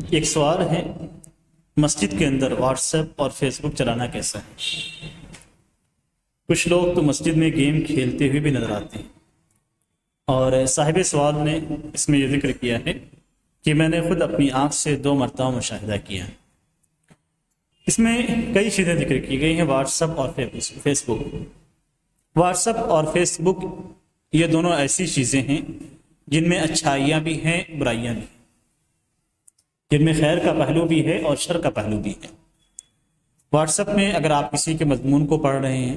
ایک سوال ہے، مسجد کے اندر واٹس ایپ اور فیس بک چلانا کیسا ہے؟ کچھ لوگ تو مسجد میں گیم کھیلتے ہوئے بھی نظر آتے ہیں، اور صاحب سوال نے اس میں یہ ذکر کیا ہے کہ میں نے خود اپنی آنکھ سے 2 مرتبہ مشاہدہ کیا ہے۔ اس میں کئی چیزیں ذکر کی گئی ہیں، واٹس ایپ اور فیس بک۔ واٹس ایپ اور فیس بک یہ دونوں ایسی چیزیں ہیں جن میں اچھائیاں بھی ہیں، برائیاں بھی ہیں، جن میں خیر کا پہلو بھی ہے اور شر کا پہلو بھی ہے۔ واٹس ایپ میں اگر آپ کسی کے مضمون کو پڑھ رہے ہیں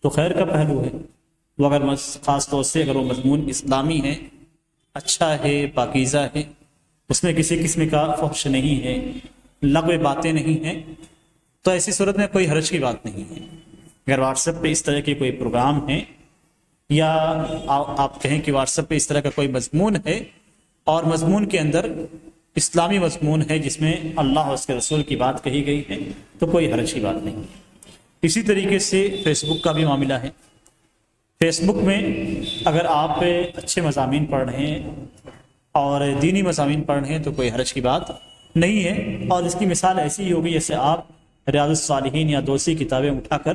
تو خیر کا پہلو ہے، وہ اگر خاص طور سے اگر وہ مضمون اسلامی ہے، اچھا ہے، پاکیزہ ہے، اس میں کسی قسم کا فحش نہیں ہے، لغو باتیں نہیں ہیں، تو ایسی صورت میں کوئی حرج کی بات نہیں ہے۔ اگر واٹس ایپ پہ اس طرح کے کوئی پروگرام ہیں، یا آپ کہیں کہ واٹس ایپ پہ اس طرح کا کوئی مضمون ہے اور مضمون کے اندر اسلامی مضمون ہے جس میں اللہ اور اس کے رسول کی بات کہی گئی ہے، تو کوئی حرج کی بات نہیں۔ اسی طریقے سے فیس بک کا بھی معاملہ ہے۔ فیس بک میں اگر آپ اچھے مضامین پڑھ رہے ہیں اور دینی مضامین پڑھ رہے ہیں تو کوئی حرج کی بات نہیں ہے، اور اس کی مثال ایسی ہی ہوگی جیسے آپ ریاض الصالحین یا دوسری کتابیں اٹھا کر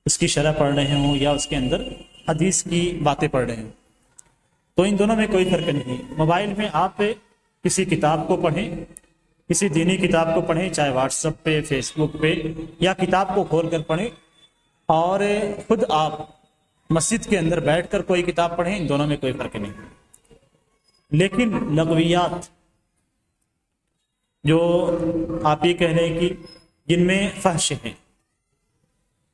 اس کی شرح پڑھ رہے ہوں یا اس کے اندر حدیث کی باتیں پڑھ رہے ہوں، تو ان دونوں میں کوئی فرق نہیں۔ موبائل میں آپ کسی کتاب کو پڑھیں، کسی دینی کتاب کو پڑھیں، چاہے واٹس ایپ پہ، فیس بک پہ، یا کتاب کو کھول کر پڑھیں، اور خود آپ مسجد کے اندر بیٹھ کر کوئی کتاب پڑھیں، ان دونوں میں کوئی فرق نہیں۔ لیکن لغویات جو آپ یہ کہہ رہے ہیں کہ جن میں فحش ہیں،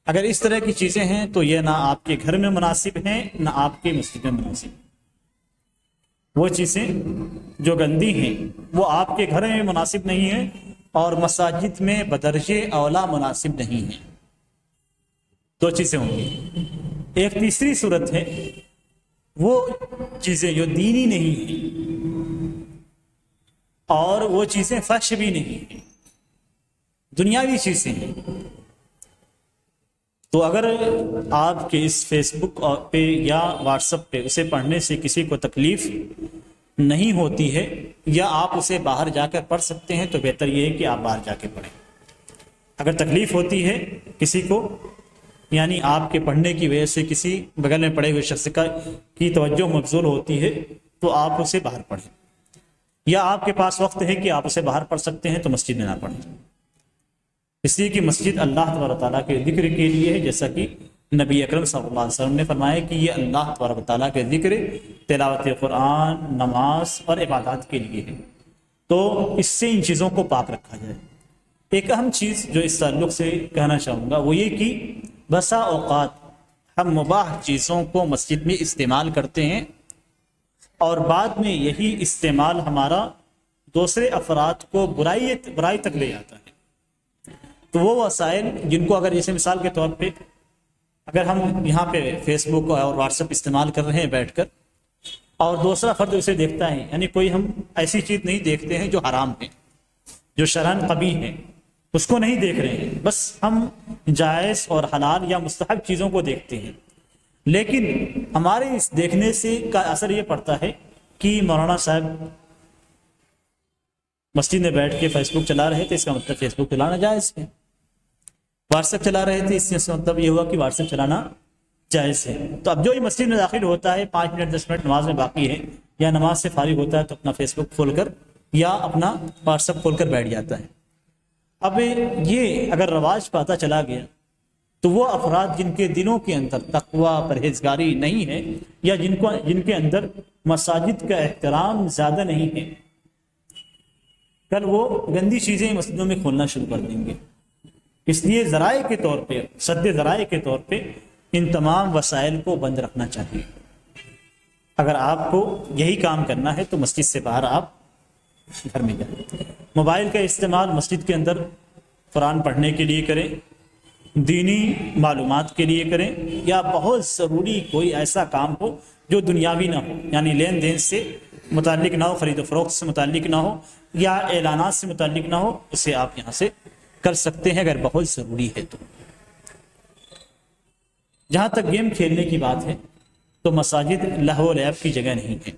اگر اس طرح کی چیزیں ہیں تو یہ نہ آپ کے گھر میں مناسب ہیں نہ آپ کے مسجد میں مناسب ہیں۔ وہ چیزیں جو گندی ہیں وہ آپ کے گھر میں مناسب نہیں ہیں اور مساجد میں بدرجہ اولا مناسب نہیں ہیں۔ 2 چیزیں ہوں گی۔ ایک تیسری صورت ہے، وہ چیزیں جو دینی نہیں ہیں اور وہ چیزیں فحش بھی نہیں ہیں، دنیاوی چیزیں ہیں، تو اگر آپ کے اس فیس بک پہ یا واٹس ایپ پہ اسے پڑھنے سے کسی کو تکلیف نہیں ہوتی ہے یا آپ اسے باہر جا کر پڑھ سکتے ہیں تو بہتر یہ ہے کہ آپ باہر جا کے پڑھیں۔ اگر تکلیف ہوتی ہے کسی کو، یعنی آپ کے پڑھنے کی وجہ سے کسی بغل میں پڑے ہوئے شخص کی توجہ مبذول ہوتی ہے تو آپ اسے باہر پڑھیں، یا آپ کے پاس وقت ہے کہ آپ اسے باہر پڑھ سکتے ہیں تو مسجد میں نہ پڑھیں، اس لیے کہ مسجد اللہ تبارک و تعالیٰ کے ذکر کے لیے ہے، جیسا کہ نبی اکرم صلی اللہ علیہ وسلم نے فرمایا کہ یہ اللہ تبارک و تعالیٰ کے ذکر، تلاوت قرآن، نماز اور عبادات کے لیے ہے، تو اس سے ان چیزوں کو پاک رکھا جائے۔ ایک اہم چیز جو اس تعلق سے کہنا چاہوں گا وہ یہ کہ بسا اوقات ہم مباح چیزوں کو مسجد میں استعمال کرتے ہیں اور بعد میں یہی استعمال ہمارا دوسرے افراد کو برائی تک لے جاتا ہے۔ تو وہ وسائل جن کو اگر جیسے مثال کے طور پہ اگر ہم یہاں پہ فیس بک اور واٹس ایپ استعمال کر رہے ہیں بیٹھ کر، اور دوسرا فرد اسے دیکھتا ہے، یعنی کوئی ہم ایسی چیز نہیں دیکھتے ہیں جو حرام ہے، جو شرعاً قبیح ہے، اس کو نہیں دیکھ رہے ہیں، بس ہم جائز اور حلال یا مستحب چیزوں کو دیکھتے ہیں، لیکن ہمارے اس دیکھنے سے کا اثر یہ پڑتا ہے کہ مولانا صاحب مسجد میں بیٹھ کے فیس بک چلا رہے تھے، اس کا مطلب فیس بک چلانا جائز ہے۔ واٹس ایپ چلا رہے تھے، اس سے مطلب یہ ہوا کہ واٹس ایپ چلانا جائز ہے۔ تو اب جو یہ مسجد میں داخل ہوتا ہے، 5 منٹ 10 منٹ نماز میں باقی ہے یا نماز سے فارغ ہوتا ہے، تو اپنا فیس بک کھول کر یا اپنا واٹس ایپ کھول کر بیٹھ جاتا ہے۔ اب یہ اگر رواج پاتا چلا گیا تو وہ افراد جن کے دلوں کے اندر تقوی، پرہیزگاری نہیں ہے، یا جن کے اندر مساجد کا احترام زیادہ نہیں ہے، کل وہ گندی چیزیں مسجدوں میں کھولنا شروع کر دیں گے۔ اس لیے ذرائع کے طور پہ، سد ذرائع کے طور پہ ان تمام وسائل کو بند رکھنا چاہیے۔ اگر آپ کو یہی کام کرنا ہے تو مسجد سے باہر آپ گھر میں جائیں۔ موبائل کا استعمال مسجد کے اندر قرآن پڑھنے کے لیے کریں، دینی معلومات کے لیے کریں، یا بہت ضروری کوئی ایسا کام ہو جو دنیاوی نہ ہو، یعنی لین دین سے متعلق نہ ہو، خرید و فروخت سے متعلق نہ ہو، یا اعلانات سے متعلق نہ ہو، اسے آپ یہاں سے کر سکتے ہیں اگر بہت ضروری ہے تو۔ جہاں تک گیم کھیلنے کی بات ہے تو مساجد لہو و لعب کی جگہ نہیں ہے،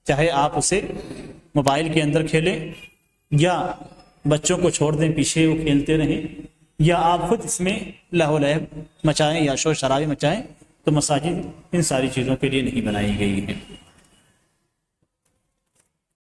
چاہے آپ اسے موبائل کے اندر کھیلیں یا بچوں کو چھوڑ دیں پیچھے وہ کھیلتے رہیں، یا آپ خود اس میں لہو و لہب مچائیں یا شور شرابے مچائیں، تو مساجد ان ساری چیزوں کے لیے نہیں بنائی گئی ہیں۔